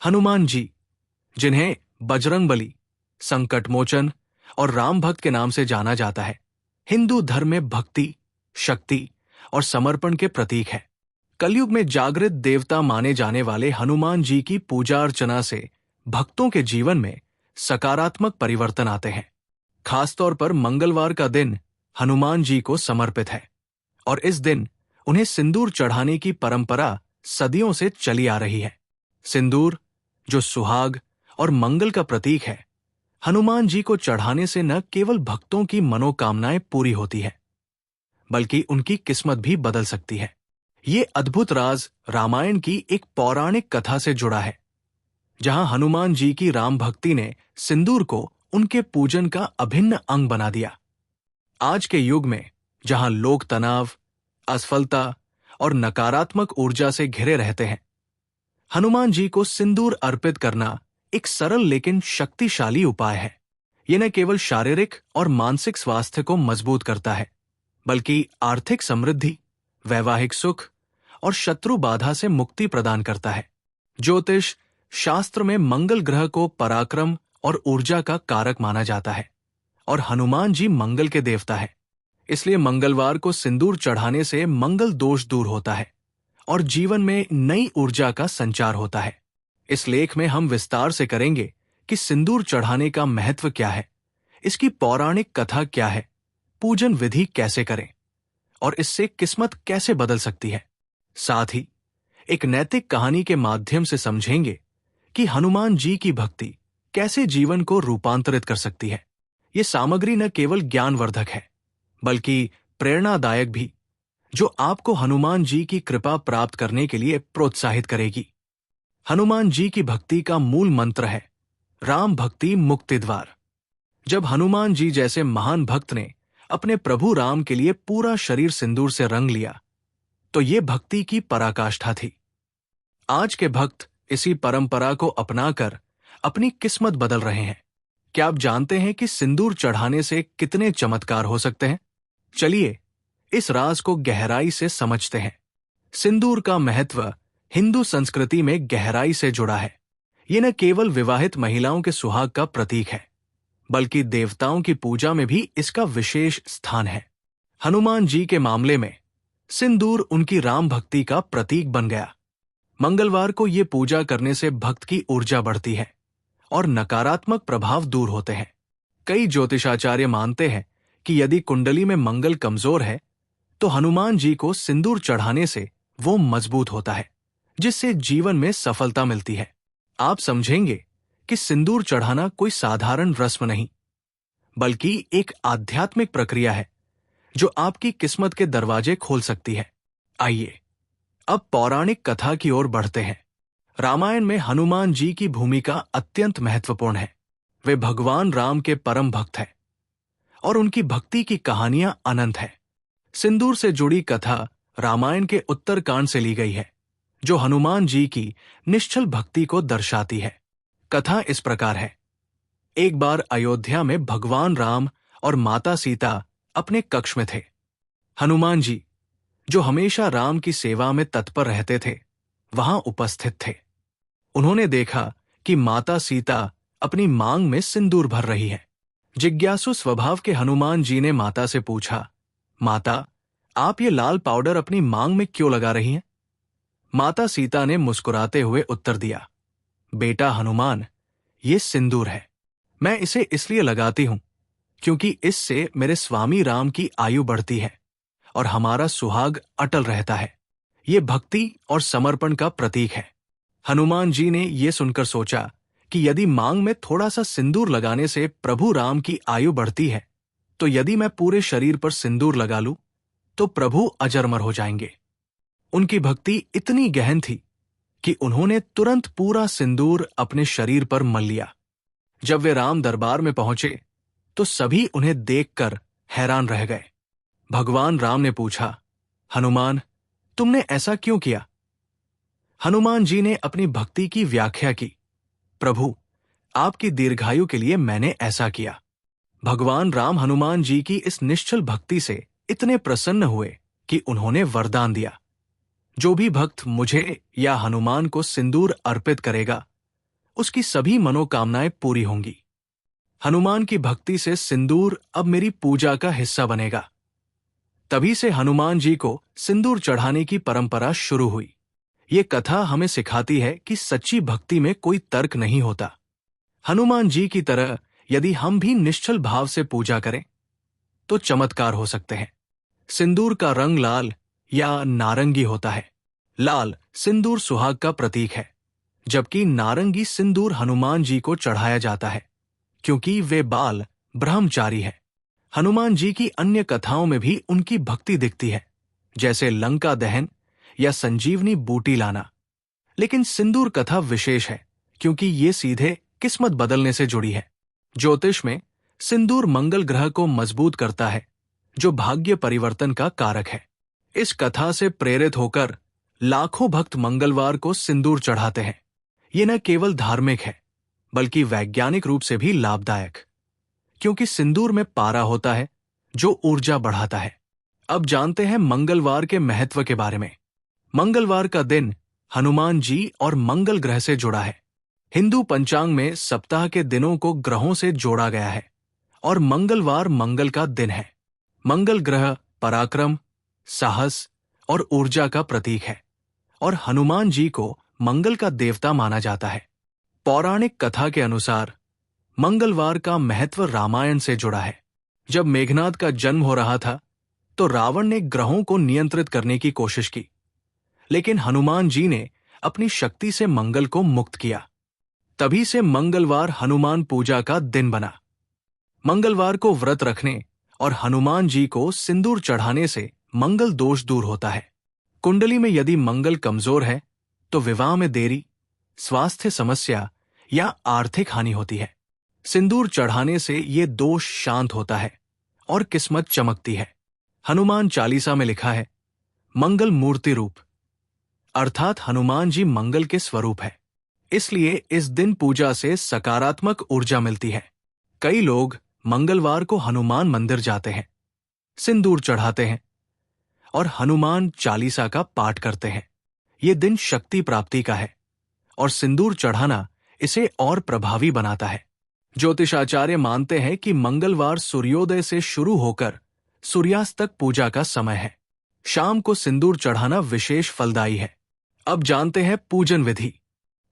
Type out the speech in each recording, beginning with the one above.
हनुमान जी, जिन्हें बजरंगबली, संकटमोचन और राम भक्त के नाम से जाना जाता है, हिंदू धर्म में भक्ति, शक्ति और समर्पण के प्रतीक है। कलयुग में जागृत देवता माने जाने वाले हनुमान जी की पूजा अर्चना से भक्तों के जीवन में सकारात्मक परिवर्तन आते हैं। खासतौर पर मंगलवार का दिन हनुमान जी को समर्पित है और इस दिन उन्हें सिंदूर चढ़ाने की परंपरा सदियों से चली आ रही है। सिंदूर, जो सुहाग और मंगल का प्रतीक है, हनुमान जी को चढ़ाने से न केवल भक्तों की मनोकामनाएं पूरी होती है, बल्कि उनकी किस्मत भी बदल सकती है। ये अद्भुत राज रामायण की एक पौराणिक कथा से जुड़ा है, जहां हनुमान जी की राम भक्ति ने सिंदूर को उनके पूजन का अभिन्न अंग बना दिया। आज के युग में, जहां लोग तनाव, असफलता और नकारात्मक ऊर्जा से घिरे रहते हैं, हनुमान जी को सिंदूर अर्पित करना एक सरल लेकिन शक्तिशाली उपाय है। यह न केवल शारीरिक और मानसिक स्वास्थ्य को मजबूत करता है, बल्कि आर्थिक समृद्धि, वैवाहिक सुख और शत्रु बाधा से मुक्ति प्रदान करता है। ज्योतिष शास्त्र में मंगल ग्रह को पराक्रम और ऊर्जा का कारक माना जाता है और हनुमान जी मंगल के देवता है। इसलिए मंगलवार को सिंदूर चढ़ाने से मंगल दोष दूर होता है और जीवन में नई ऊर्जा का संचार होता है। इस लेख में हम विस्तार से करेंगे कि सिंदूर चढ़ाने का महत्व क्या है, इसकी पौराणिक कथा क्या है, पूजन विधि कैसे करें और इससे किस्मत कैसे बदल सकती है। साथ ही एक नैतिक कहानी के माध्यम से समझेंगे कि हनुमान जी की भक्ति कैसे जीवन को रूपांतरित कर सकती है। ये सामग्री न केवल ज्ञानवर्धक है, बल्कि प्रेरणादायक भी, जो आपको हनुमान जी की कृपा प्राप्त करने के लिए प्रोत्साहित करेगी। हनुमान जी की भक्ति का मूल मंत्र है राम भक्ति मुक्ति द्वार। जब हनुमान जी जैसे महान भक्त ने अपने प्रभु राम के लिए पूरा शरीर सिंदूर से रंग लिया, तो ये भक्ति की पराकाष्ठा थी। आज के भक्त इसी परंपरा को अपनाकर अपनी किस्मत बदल रहे हैं। क्या आप जानते हैं कि सिंदूर चढ़ाने से कितने चमत्कार हो सकते हैं? चलिए इस राज को गहराई से समझते हैं। सिंदूर का महत्व हिंदू संस्कृति में गहराई से जुड़ा है। ये न केवल विवाहित महिलाओं के सुहाग का प्रतीक है, बल्कि देवताओं की पूजा में भी इसका विशेष स्थान है। हनुमान जी के मामले में सिंदूर उनकी राम भक्ति का प्रतीक बन गया। मंगलवार को ये पूजा करने से भक्त की ऊर्जा बढ़ती है और नकारात्मक प्रभाव दूर होते हैं। कई ज्योतिषाचार्य मानते हैं कि यदि कुंडली में मंगल कमजोर है, तो हनुमान जी को सिंदूर चढ़ाने से वो मजबूत होता है, जिससे जीवन में सफलता मिलती है। आप समझेंगे कि सिंदूर चढ़ाना कोई साधारण रस्म नहीं, बल्कि एक आध्यात्मिक प्रक्रिया है जो आपकी किस्मत के दरवाजे खोल सकती है। आइए अब पौराणिक कथा की ओर बढ़ते हैं। रामायण में हनुमान जी की भूमिका अत्यंत महत्वपूर्ण है। वे भगवान राम के परम भक्त हैं और उनकी भक्ति की कहानियां अनंत है। सिंदूर से जुड़ी कथा रामायण के उत्तरकांड से ली गई है, जो हनुमान जी की निश्चल भक्ति को दर्शाती है। कथा इस प्रकार है। एक बार अयोध्या में भगवान राम और माता सीता अपने कक्ष में थे। हनुमान जी, जो हमेशा राम की सेवा में तत्पर रहते थे, वहां उपस्थित थे। उन्होंने देखा कि माता सीता अपनी मांग में सिंदूर भर रही है। जिज्ञासु स्वभाव के हनुमान जी ने माता से पूछा, माता, आप ये लाल पाउडर अपनी मांग में क्यों लगा रही हैं? माता सीता ने मुस्कुराते हुए उत्तर दिया, बेटा हनुमान, ये सिंदूर है। मैं इसे इसलिए लगाती हूं क्योंकि इससे मेरे स्वामी राम की आयु बढ़ती है और हमारा सुहाग अटल रहता है। ये भक्ति और समर्पण का प्रतीक है। हनुमान जी ने यह सुनकर सोचा कि यदि मांग में थोड़ा सा सिंदूर लगाने से प्रभु राम की आयु बढ़ती है, तो यदि मैं पूरे शरीर पर सिंदूर लगा लूं, तो प्रभु अजरमर हो जाएंगे। उनकी भक्ति इतनी गहन थी कि उन्होंने तुरंत पूरा सिंदूर अपने शरीर पर मल लिया। जब वे राम दरबार में पहुंचे, तो सभी उन्हें देखकर हैरान रह गए। भगवान राम ने पूछा, हनुमान, तुमने ऐसा क्यों किया? हनुमान जी ने अपनी भक्ति की व्याख्या की, प्रभु, आपकी दीर्घायु के लिए मैंने ऐसा किया। भगवान राम हनुमान जी की इस निश्चल भक्ति से इतने प्रसन्न हुए कि उन्होंने वरदान दिया, जो भी भक्त मुझे या हनुमान को सिंदूर अर्पित करेगा, उसकी सभी मनोकामनाएं पूरी होंगी। हनुमान की भक्ति से सिंदूर अब मेरी पूजा का हिस्सा बनेगा। तभी से हनुमान जी को सिंदूर चढ़ाने की परंपरा शुरू हुई। ये कथा हमें सिखाती है कि सच्ची भक्ति में कोई तर्क नहीं होता। हनुमान जी की तरह यदि हम भी निश्चल भाव से पूजा करें तो चमत्कार हो सकते हैं। सिंदूर का रंग लाल या नारंगी होता है। लाल सिंदूर सुहाग का प्रतीक है, जबकि नारंगी सिंदूर हनुमान जी को चढ़ाया जाता है क्योंकि वे बाल ब्रह्मचारी है। हनुमान जी की अन्य कथाओं में भी उनकी भक्ति दिखती है, जैसे लंका दहन या संजीवनी बूटी लाना। लेकिन सिंदूर कथा विशेष है क्योंकि ये सीधे किस्मत बदलने से जुड़ी है। ज्योतिष में सिंदूर मंगल ग्रह को मजबूत करता है, जो भाग्य परिवर्तन का कारक है। इस कथा से प्रेरित होकर लाखों भक्त मंगलवार को सिंदूर चढ़ाते हैं। ये न केवल धार्मिक है बल्कि वैज्ञानिक रूप से भी लाभदायक, क्योंकि सिंदूर में पारा होता है जो ऊर्जा बढ़ाता है। अब जानते हैं मंगलवार के महत्व के बारे में। मंगलवार का दिन हनुमान जी और मंगल ग्रह से जुड़ा है। हिंदू पंचांग में सप्ताह के दिनों को ग्रहों से जोड़ा गया है और मंगलवार मंगल का दिन है। मंगल ग्रह पराक्रम, साहस और ऊर्जा का प्रतीक है और हनुमान जी को मंगल का देवता माना जाता है। पौराणिक कथा के अनुसार मंगलवार का महत्व रामायण से जुड़ा है। जब मेघनाद का जन्म हो रहा था तो रावण ने ग्रहों को नियंत्रित करने की कोशिश की, लेकिन हनुमान जी ने अपनी शक्ति से मंगल को मुक्त किया। तभी से मंगलवार हनुमान पूजा का दिन बना। मंगलवार को व्रत रखने और हनुमान जी को सिंदूर चढ़ाने से मंगल दोष दूर होता है। कुंडली में यदि मंगल कमजोर है तो विवाह में देरी, स्वास्थ्य समस्या या आर्थिक हानि होती है। सिंदूर चढ़ाने से ये दोष शांत होता है और किस्मत चमकती है। हनुमान चालीसा में लिखा है, मंगल मूर्ति रूप, अर्थात हनुमान जी मंगल के स्वरूप है। इसलिए इस दिन पूजा से सकारात्मक ऊर्जा मिलती है। कई लोग मंगलवार को हनुमान मंदिर जाते हैं, सिंदूर चढ़ाते हैं और हनुमान चालीसा का पाठ करते हैं। ये दिन शक्ति प्राप्ति का है और सिंदूर चढ़ाना इसे और प्रभावी बनाता है। ज्योतिषाचार्य मानते हैं कि मंगलवार सूर्योदय से शुरू होकर सूर्यास्त तक पूजा का समय है। शाम को सिंदूर चढ़ाना विशेष फलदायी है। अब जानते हैं पूजन विधि।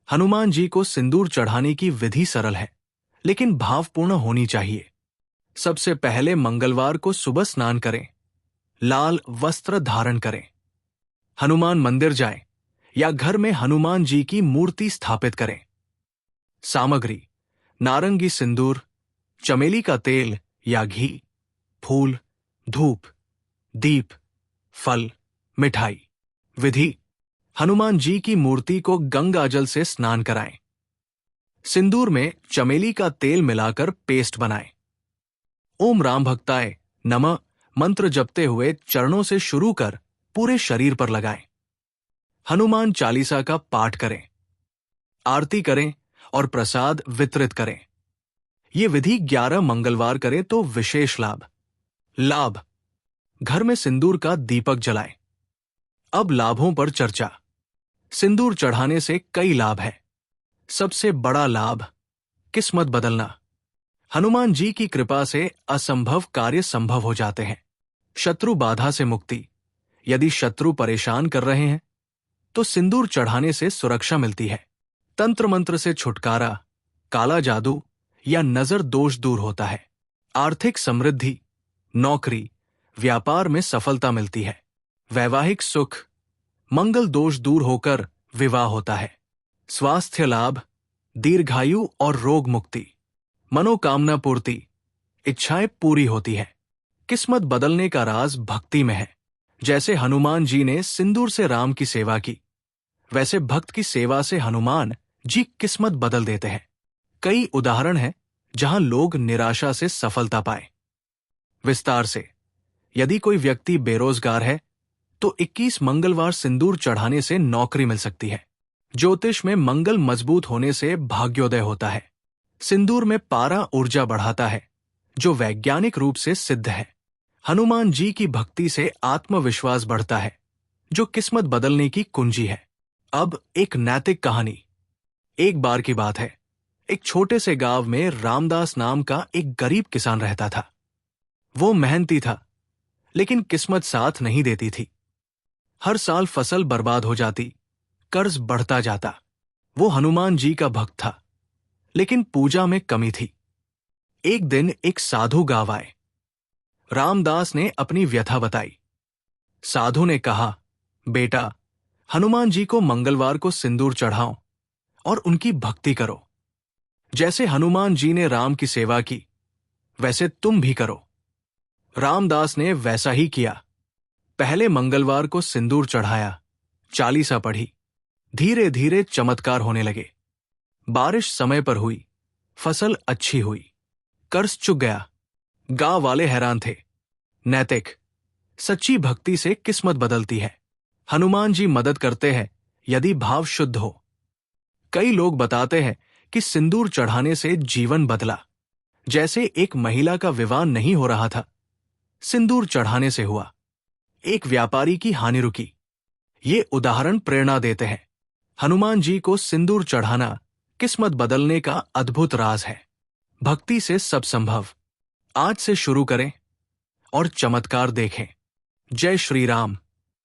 हनुमान जी को सिंदूर चढ़ाने की विधि सरल है, लेकिन भावपूर्ण होनी चाहिए। सबसे पहले मंगलवार को सुबह स्नान करें, लाल वस्त्र धारण करें, हनुमान मंदिर जाएं या घर में हनुमान जी की मूर्ति स्थापित करें। सामग्री: नारंगी सिंदूर, चमेली का तेल या घी, फूल, धूप, दीप, फल, मिठाई। विधि: हनुमान जी की मूर्ति को गंगा जल से स्नान कराएं। सिंदूर में चमेली का तेल मिलाकर पेस्ट बनाएं। ओम राम भक्ताय नमः मंत्र जपते हुए चरणों से शुरू कर पूरे शरीर पर लगाएं। हनुमान चालीसा का पाठ करें, आरती करें और प्रसाद वितरित करें। ये विधि 11 मंगलवार करें तो विशेष लाभ। लाभ: घर में सिंदूर का दीपक जलाएं। अब लाभों पर चर्चा। सिंदूर चढ़ाने से कई लाभ हैं। सबसे बड़ा लाभ: किस्मत बदलना। हनुमान जी की कृपा से असंभव कार्य संभव हो जाते हैं। शत्रु बाधा से मुक्ति: यदि शत्रु परेशान कर रहे हैं तो सिंदूर चढ़ाने से सुरक्षा मिलती है। तंत्र मंत्र से छुटकारा, काला जादू या नजर दोष दूर होता है। आर्थिक समृद्धि: नौकरी, व्यापार में सफलता मिलती है। वैवाहिक सुख: मंगल दोष दूर होकर विवाह होता है। स्वास्थ्य लाभ: दीर्घायु और रोग मुक्ति। मनोकामना पूर्ति: इच्छाएं पूरी होती है। किस्मत बदलने का राज भक्ति में है। जैसे हनुमान जी ने सिंदूर से राम की सेवा की, वैसे भक्त की सेवा से हनुमान जी किस्मत बदल देते हैं। कई उदाहरण हैं जहां लोग निराशा से सफलता पाए। विस्तार से: यदि कोई व्यक्ति बेरोजगार है तो 21 मंगलवार सिंदूर चढ़ाने से नौकरी मिल सकती है। ज्योतिष में मंगल मजबूत होने से भाग्योदय होता है। सिंदूर में पारा ऊर्जा बढ़ाता है, जो वैज्ञानिक रूप से सिद्ध है। हनुमान जी की भक्ति से आत्मविश्वास बढ़ता है, जो किस्मत बदलने की कुंजी है। अब एक नैतिक कहानी। एक बार की बात है, एक छोटे से गांव में रामदास नाम का एक गरीब किसान रहता था। वो मेहनती था, लेकिन किस्मत साथ नहीं देती थी। हर साल फसल बर्बाद हो जाती, कर्ज बढ़ता जाता। वो हनुमान जी का भक्त था, लेकिन पूजा में कमी थी। एक दिन एक साधु गांव आए। रामदास ने अपनी व्यथा बताई। साधु ने कहा, बेटा, हनुमान जी को मंगलवार को सिंदूर चढ़ाओ और उनकी भक्ति करो। जैसे हनुमान जी ने राम की सेवा की, वैसे तुम भी करो। रामदास ने वैसा ही किया। पहले मंगलवार को सिंदूर चढ़ाया, चालीसा पढ़ी। धीरे धीरे चमत्कार होने लगे। बारिश समय पर हुई, फसल अच्छी हुई, कर्ज चुक गया। गांव वाले हैरान थे। नैतिक, सच्ची भक्ति से किस्मत बदलती है। हनुमान जी मदद करते हैं यदि भाव शुद्ध हो। कई लोग बताते हैं कि सिंदूर चढ़ाने से जीवन बदला। जैसे एक महिला का विवाह नहीं हो रहा था, सिंदूर चढ़ाने से हुआ। एक व्यापारी की हानि रुकी। ये उदाहरण प्रेरणा देते हैं। हनुमान जी को सिंदूर चढ़ाना किस्मत बदलने का अद्भुत राज है। भक्ति से सब संभव। आज से शुरू करें और चमत्कार देखें। जय श्री राम।